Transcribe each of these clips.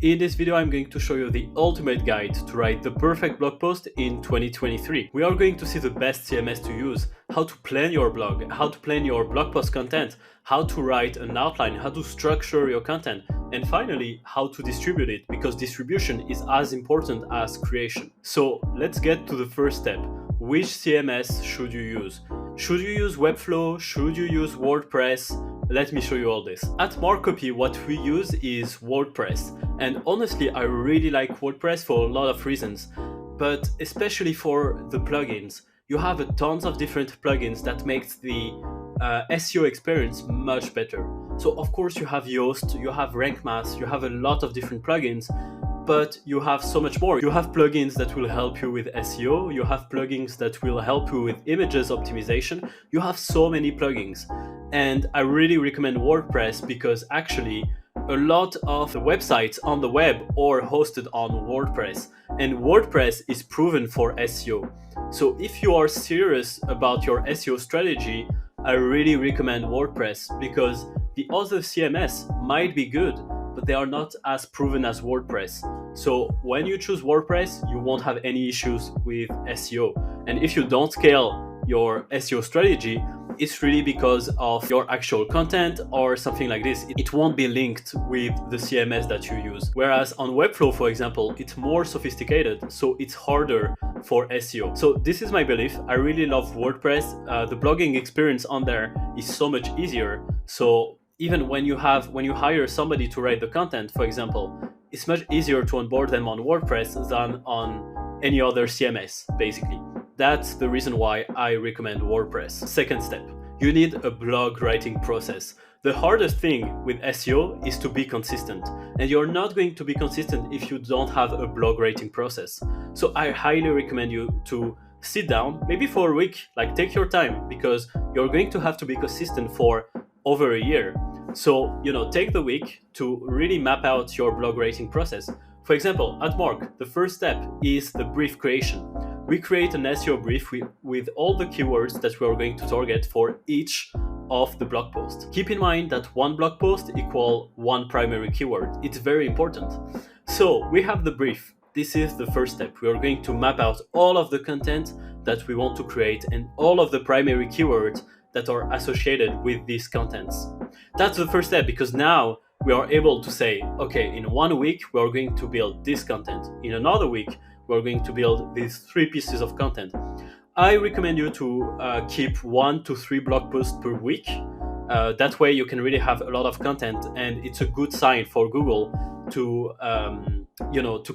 In this video, I'm going to show you the ultimate guide to write the perfect blog post in 2023. We are going to see the best CMS to use, how to plan your blog, how to plan your blog post content, how to write an outline, how to structure your content, and finally, how to distribute it, because distribution is as important as creation. So let's get to the first step. Which CMS should you use? Should you use Webflow? Should you use WordPress? Let me show you all this. At Markup, what we use is WordPress. And honestly, I really like WordPress for a lot of reasons, but especially for the plugins. You have tons of different plugins that makes the SEO experience much better. So of course you have Yoast, you have Rank Math, you have a lot of different plugins, but you have so much more. You have plugins that will help you with SEO, you have plugins that will help you with images optimization, you have so many plugins. And I really recommend WordPress because actually a lot of the websites on the web are hosted on WordPress, and WordPress is proven for SEO. So if you are serious about your SEO strategy, I really recommend WordPress because the other CMS might be good, but they are not as proven as WordPress. So when you choose WordPress, you won't have any issues with SEO. And if you don't scale your SEO strategy, it's really because of your actual content or something like this. It won't be linked with the CMS that you use. Whereas on Webflow, for example, it's more sophisticated, so it's harder for SEO. So this is my belief. I really love WordPress. The blogging experience on there is so much easier. So even when you hire somebody to write the content, for example, it's much easier to onboard them on WordPress than on any other CMS, basically. That's the reason why I recommend WordPress. Second step, you need a blog writing process. The hardest thing with SEO is to be consistent, and you're not going to be consistent if you don't have a blog writing process. So I highly recommend you to sit down, maybe for a week, like take your time, because you're going to have to be consistent for over a year. So, take the week to really map out your blog writing process. For example, at Mark, the first step is the brief creation. We create an SEO brief with all the keywords that we are going to target for each of the blog posts. Keep in mind that one blog post equals one primary keyword. It's very important. So we have the brief. This is the first step. We are going to map out all of the content that we want to create and all of the primary keywords that are associated with these contents. That's the first step, because now we are able to say, okay, in 1 week, we are going to build this content. In another week, we're going to build these 3 pieces of content. I recommend you to keep 1 to 3 blog posts per week. That way you can really have a lot of content, and it's a good sign for Google to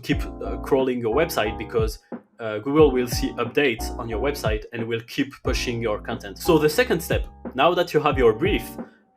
keep crawling your website, because Google will see updates on your website and will keep pushing your content. So the second step, now that you have your brief,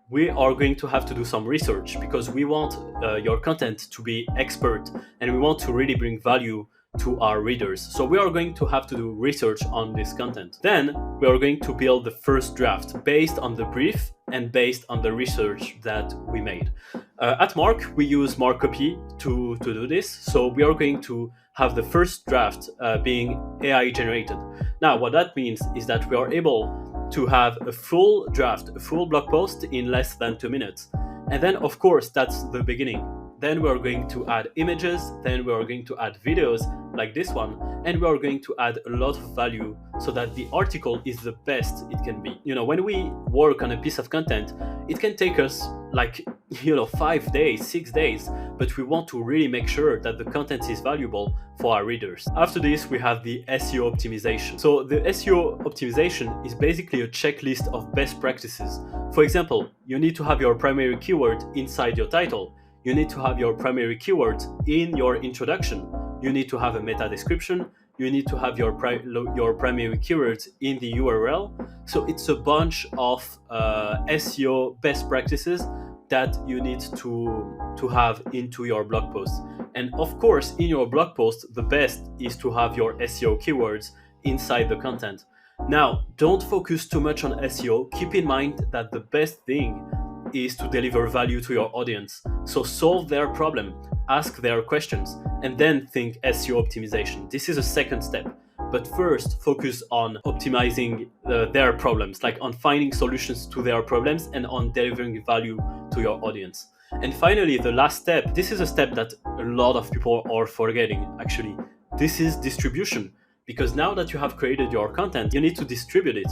we are going to have to do some research, because we want your content to be expert and we want to really bring value to our readers. So we are going to have to do research on this content. Then we are going to build the first draft based on the brief and based on the research that we made. At Mark, we use Markup to do this. So we are going to have the first draft being AI generated. Now, what that means is that we are able to have a full draft, a full blog post in less than 2 minutes. And then, of course, that's the beginning. Then we are going to add images, then we are going to add videos like this one, and we are going to add a lot of value so that the article is the best it can be. When we work on a piece of content, it can take us 5 days, 6 days, but we want to really make sure that the content is valuable for our readers. After this, we have the SEO optimization. So the SEO optimization is basically a checklist of best practices. For example, you need to have your primary keyword inside your title. You need to have your primary keywords in your introduction. You need to have a meta description. You need to have your primary keywords in the URL. So it's a bunch of SEO best practices that you need to have into your blog post. And of course, in your blog post, the best is to have your SEO keywords inside the content. Now, don't focus too much on SEO. Keep in mind that the best thing is to deliver value to your audience. So solve their problem, ask their questions, and then think SEO optimization. This is a second step. But first, focus on optimizing their problems, like on finding solutions to their problems and on delivering value to your audience. And finally, the last step, this is a step that a lot of people are forgetting actually. This is distribution. Because now that you have created your content, you need to distribute it.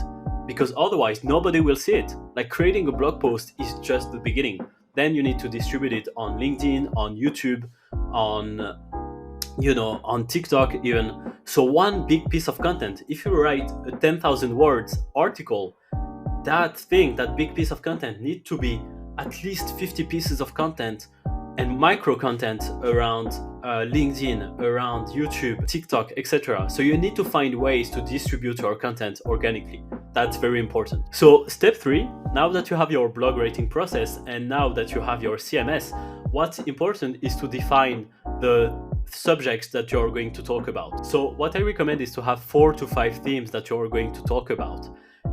Because otherwise, nobody will see it. Like creating a blog post is just the beginning. Then you need to distribute it on LinkedIn, on YouTube, on TikTok even. So one big piece of content, if you write a 10,000 words article, that big piece of content need to be at least 50 pieces of content and micro content around LinkedIn, around YouTube, TikTok, etc. So you need to find ways to distribute your content organically. That's very important. So step 3, now that you have your blog writing process and now that you have your CMS, what's important is to define the subjects that you're going to talk about. So what I recommend is to have 4 to 5 themes that you're going to talk about.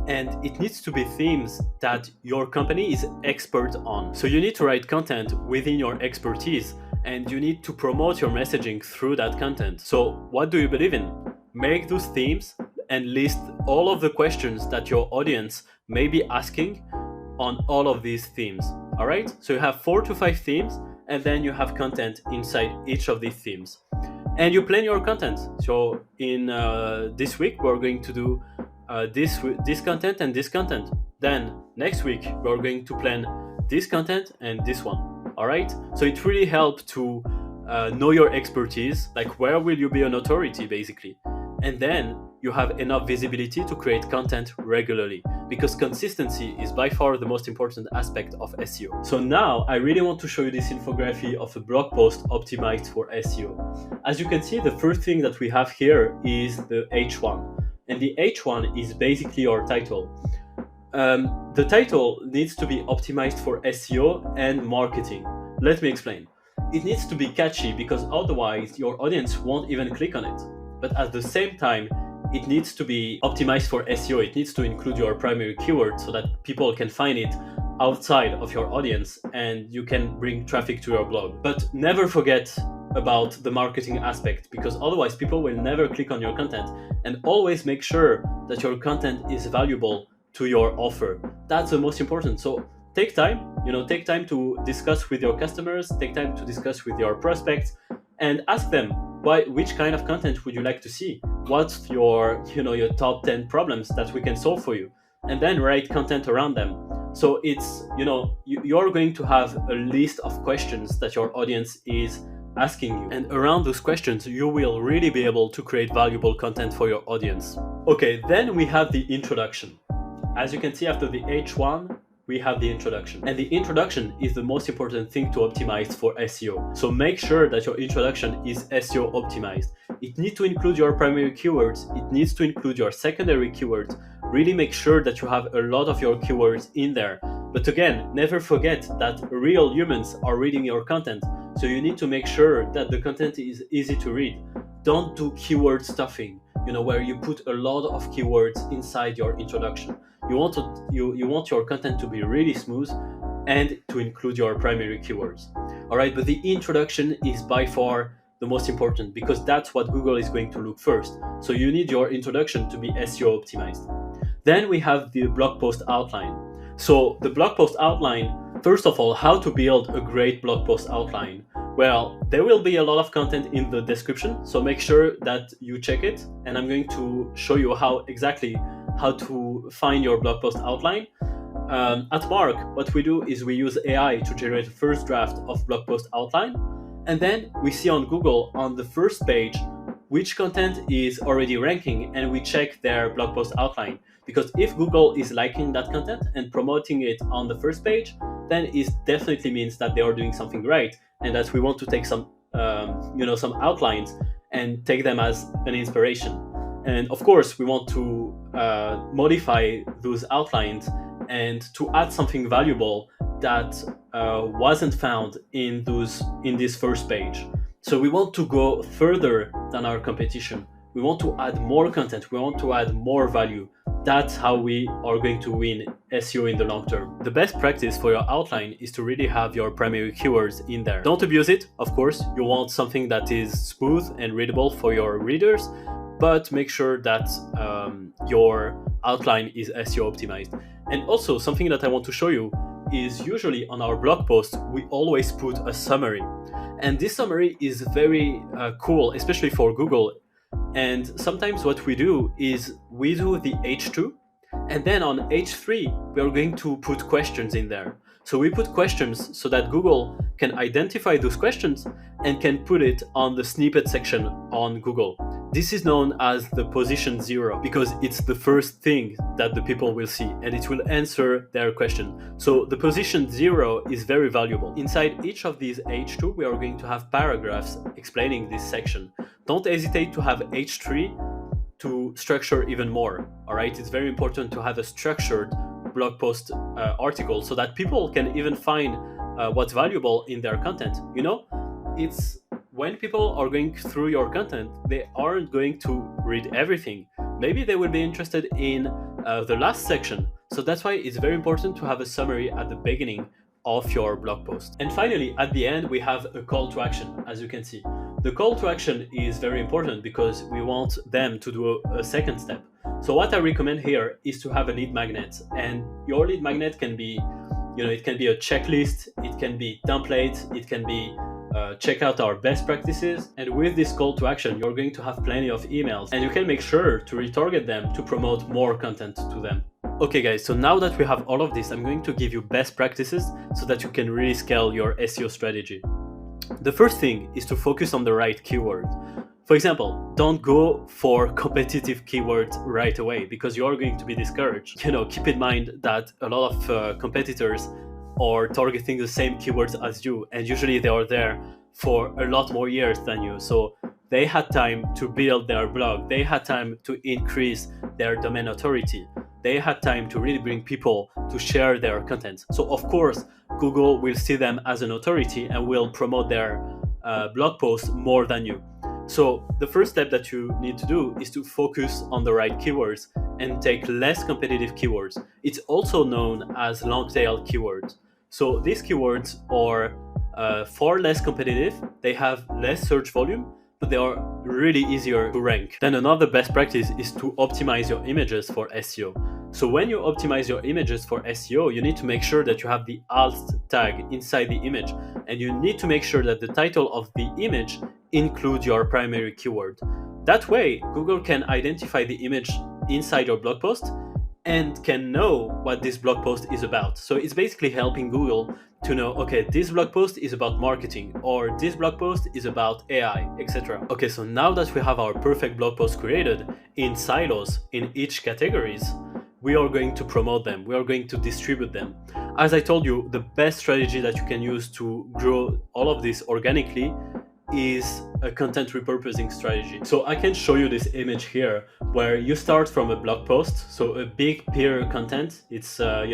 And it needs to be themes that your company is expert on. So you need to write content within your expertise and you need to promote your messaging through that content. So what do you believe in? Make those themes and list all of the questions that your audience may be asking on all of these themes. All right? So you have 4 to 5 themes and then you have content inside each of these themes. And you plan your content. So in this week, we're going to do this content and this content. Then next week we're going to plan this content and this one. All right, so it really helps to know your expertise, like where will you be an authority basically, and then you have enough visibility to create content regularly, because consistency is by far the most important aspect of SEO. So now I really want to show you this infography of a blog post optimized for SEO. As you can see, the first thing that we have here is the H1. And the H1 is basically your title. The title needs to be optimized for SEO and marketing. Let me explain. It needs to be catchy because otherwise your audience won't even click on it. But at the same time, it needs to be optimized for SEO. It needs to include your primary keyword so that people can find it outside of your audience and you can bring traffic to your blog. But never forget about the marketing aspect, because otherwise people will never click on your content. And always make sure that your content is valuable to your offer. That's the most important. So take time to discuss with your customers, take time to discuss with your prospects and ask them which kind of content would you like to see? What's your top 10 problems that we can solve for you? And then write content around them. So it's, you're going to have a list of questions that your audience is asking you. And around those questions, you will really be able to create valuable content for your audience. Okay, then we have the introduction. As you can see, after the H1, we have the introduction. And the introduction is the most important thing to optimize for SEO. So make sure that your introduction is SEO optimized. It needs to include your primary keywords. It needs to include your secondary keywords. Really make sure that you have a lot of your keywords in there. But again, never forget that real humans are reading your content. So you need to make sure that the content is easy to read. Don't do keyword stuffing, where you put a lot of keywords inside your introduction. You want your content to be really smooth and to include your primary keywords. All right, but the introduction is by far the most important because that's what Google is going to look first. So you need your introduction to be SEO optimized. Then we have the blog post outline. So the blog post outline, first of all, how to build a great blog post outline. Well, there will be a lot of content in the description, so make sure that you check it. And I'm going to show you how to find your blog post outline. At Mark, what we do is we use AI to generate a first draft of blog post outline. And then we see on Google on the first page which content is already ranking, and we check their blog post outline. Because if Google is liking that content and promoting it on the first page, then it definitely means that they are doing something right and that we want to take some outlines and take them as an inspiration. And of course, we want to modify those outlines and to add something valuable that wasn't found in this first page. So we want to go further than our competition. We want to add more content. We want to add more value. That's how we are going to win SEO in the long term. The best practice for your outline is to really have your primary keywords in there. Don't abuse it, of course. You want something that is smooth and readable for your readers, but make sure that your outline is SEO optimized. And also something that I want to show you is usually on our blog post, we always put a summary. And this summary is very cool, especially for Google. And sometimes what we do is we do the H2, and then on H3, we are going to put questions in there. So we put questions so that Google can identify those questions and can put it on the snippet section on Google. This is known as the position 0 because it's the first thing that the people will see and it will answer their question. So the position 0 is very valuable. Inside each of these H2, we are going to have paragraphs explaining this section. Don't hesitate to have H3 to structure even more. All right, it's very important to have a structured blog post article so that people can even find what's valuable in their content. You know, it's when people are going through your content, they aren't going to read everything. Maybe they will be interested in the last section. So that's why it's very important to have a summary at the beginning of your blog post. And finally, at the end, we have a call to action, as you can see. The call to action is very important because we want them to do a second step. So what I recommend here is to have a lead magnet, and your lead magnet can be, it can be a checklist, it can be template, it can be check out our best practices. And with this call to action, you're going to have plenty of emails and you can make sure to retarget them to promote more content to them. Okay guys, so now that we have all of this, I'm going to give you best practices so that you can really scale your SEO strategy. The first thing is to focus on the right keyword. For example, don't go for competitive keywords right away because you are going to be discouraged. Keep in mind that a lot of competitors are targeting the same keywords as you, and usually they are there for a lot more years than you. So they had time to build their blog, they had time to increase their domain authority, they had time to really bring people to share their content. So of course, Google will see them as an authority and will promote their blog posts more than you. So the first step that you need to do is to focus on the right keywords and take less competitive keywords. It's also known as long tail keywords. So these keywords are far less competitive, they have less search volume, but they are really easier to rank. Then another best practice is to optimize your images for SEO. So when you optimize your images for SEO, you need to make sure that you have the alt tag inside the image, and you need to make sure that the title of the image includes your primary keyword. That way, Google can identify the image inside your blog post and can know what this blog post is about. So it's basically helping Google to know, okay, this blog post is about marketing, or this blog post is about AI, etc. Okay, so now that we have our perfect blog post created in silos in each categories, we are going to promote them, we are going to distribute them. As I told you, the best strategy that you can use to grow all of this organically is a content repurposing strategy. So I can show you this image here where you start from a blog post, so a big peer content. It's a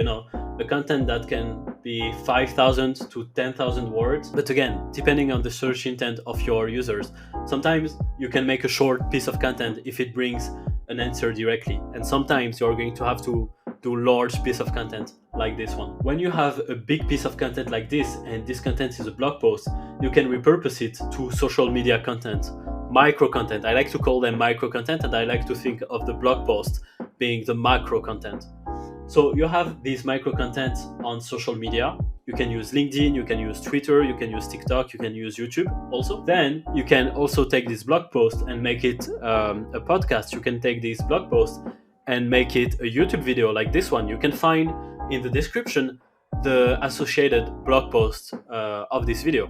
content that can be 5,000 to 10,000 words. But again, depending on the search intent of your users, sometimes you can make a short piece of content if it brings an answer directly, and sometimes you're going to have to do large piece of content like this one. When you have a big piece of content like this, and this content is a blog post, you can repurpose it to social media content, micro content. I like to call them micro content, and I like to think of the blog post being the macro content. So you have these micro content on social media. You can use LinkedIn, you can use Twitter, you can use TikTok, you can use YouTube also. Then you can also take this blog post and make it a podcast. You can take this blog post and make it a YouTube video like this one. You can find in the description the associated blog post of this video.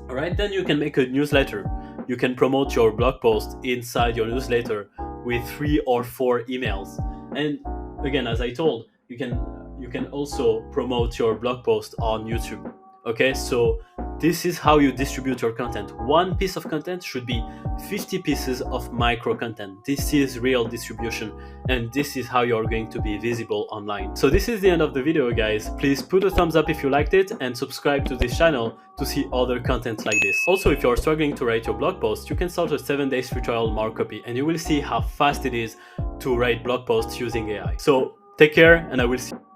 All right, then you can make a newsletter. You can promote your blog post inside your newsletter with 3 or 4 emails. And again, as I told, you can also promote your blog post on YouTube. Okay, so this is how you distribute your content. One piece of content should be 50 pieces of micro content. This is real distribution, and this is how you're going to be visible online. So this is the end of the video, guys. Please put a thumbs up if you liked it and subscribe to this channel to see other content like this. Also, if you're struggling to write your blog post, you can start a 7-day free trial Markup, and you will see how fast it is to write blog posts using AI. So take care, and I will see you.